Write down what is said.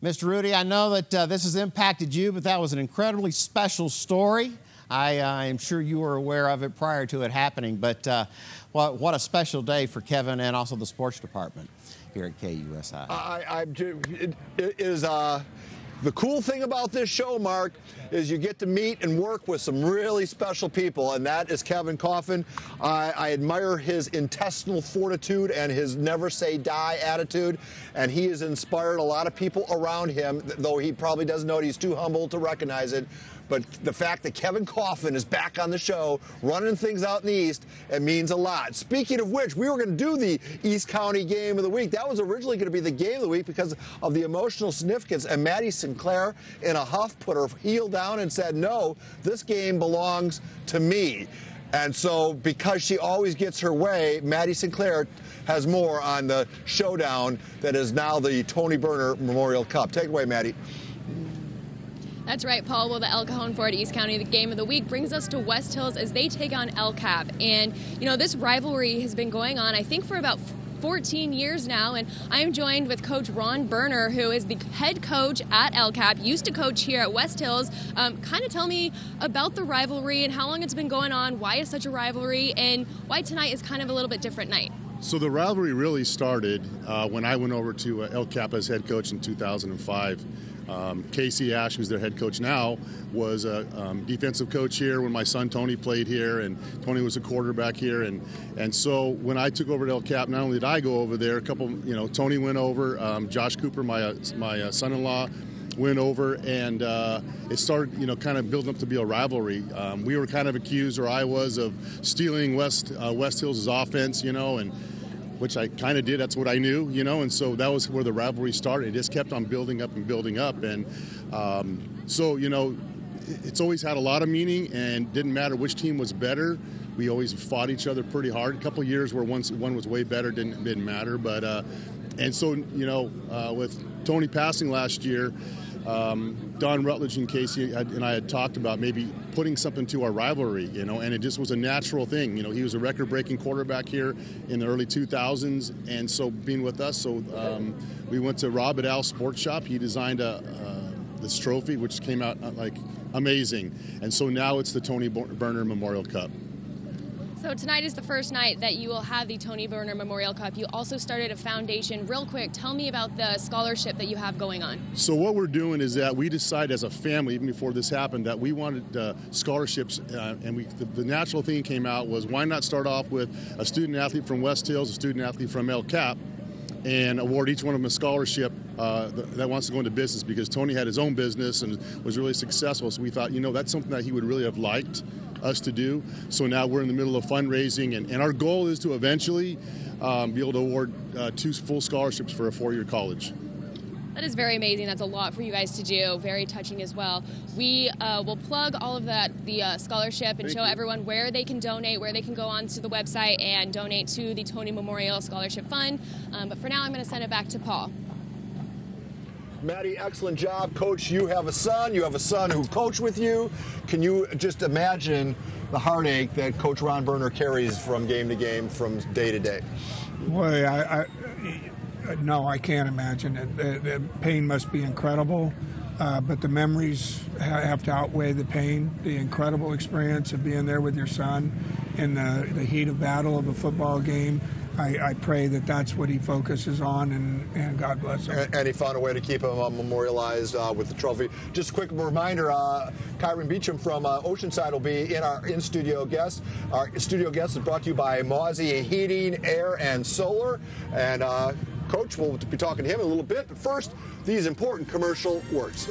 Mr. Rudy, I know that this has impacted you, but that was an incredibly special story. I am sure you were aware of it prior to it happening, but what a special day for Kevin and also the sports department here at KUSI. It is the cool thing about this show, Mark, is you get to meet and work with some really special people, and that is Kevin Coffin. I admire his intestinal fortitude and his never say die attitude, and he has inspired a lot of people around him, though he probably doesn't know it. He's too humble to recognize it. But the fact that Kevin Coffin is back on the show, running things out in the East, it means a lot. Speaking of which, we were going to do the East County Game of the Week. That was originally going to be the Game of the Week because of the emotional significance. And Maddie Sinclair, in a huff, put her heel down and said, no, this game belongs to me. And so because she always gets her way, Maddie Sinclair has more on the showdown that is now the Tony Berner Memorial Cup. Take it away, Maddie. That's right, Paul. Well, the El Cajon Ford East County, the Game of the Week, brings us to West Hills as they take on El Cap. And, you know, this rivalry has been going on, I think, for about 14 years now, and I'm joined with Coach Ron Berner, who is the head coach at El Cap, used to coach here at West Hills. Kind of tell me about the rivalry and how long it's been going on, why it's such a rivalry, and why tonight is kind of a little bit different night. So the rivalry really started when I went over to El Cap as head coach in 2005. Casey Ash, who's their head coach now, was a defensive coach here when my son Tony played here, and Tony was a quarterback here. And so when I took over at El Cap, not only did I go over there, Tony went over, Josh Cooper, my son-in-law, went over, and it started, kind of building up to be a rivalry. We were kind of accused, or I was, of stealing West Hills' offense, and which I kind of did. That's what I knew, and so that was where the rivalry started. It just kept on building up and building up. And so, it's always had a lot of meaning, and didn't matter which team was better. We always fought each other pretty hard. A couple of years where one was way better didn't matter. But, and so, with Tony passing last year, Don Rutledge and Casey and I had talked about maybe putting something to our rivalry, and it just was a natural thing. He was a record-breaking quarterback here in the early 2000s, and so being with us, so we went to Rob at Al's Sports Shop. He designed this trophy, which came out like amazing, and so now it's the Tony Berner Memorial Cup. So tonight is the first night that you will have the Tony Berner Memorial Cup. You also started a foundation. Real quick, tell me about the scholarship that you have going on. So what we're doing is that we decided as a family, even before this happened, that we wanted scholarships, and the natural thing came out was, why not start off with a student athlete from West Hills, a student athlete from El Cap, and award each one of them a scholarship that wants to go into business, because Tony had his own business and was really successful. So we thought, that's something that he would really have liked us to do. So now we're in the middle of fundraising, and our goal is to eventually be able to award 2 full scholarships for a 4-year college. That is very amazing. That's a lot for you guys to do. Very touching as well. We will plug all of that, the scholarship, and show everyone where they can donate, where they can go onto the website and donate to the Tony Memorial Scholarship Fund. But for now, I'm going to send it back to Paul. Maddie, excellent job. Coach, you have a son who coached with you. Can you just imagine the heartache that Coach Ron Berner carries from game to game, from day to day? Boy, no, I can't imagine it. The pain must be incredible, but the memories have to outweigh the pain. The incredible experience of being there with your son in the heat of battle of a football game. I pray that that's what he focuses on, and God bless him. And he found a way to keep him memorialized with the trophy. Just a quick reminder, Kyron Beecham from Oceanside will be our in-studio guest. Our studio guest is brought to you by Mozzie Heating, Air, and Solar. And Coach, we'll be talking to him in a little bit. But first, these important commercial words.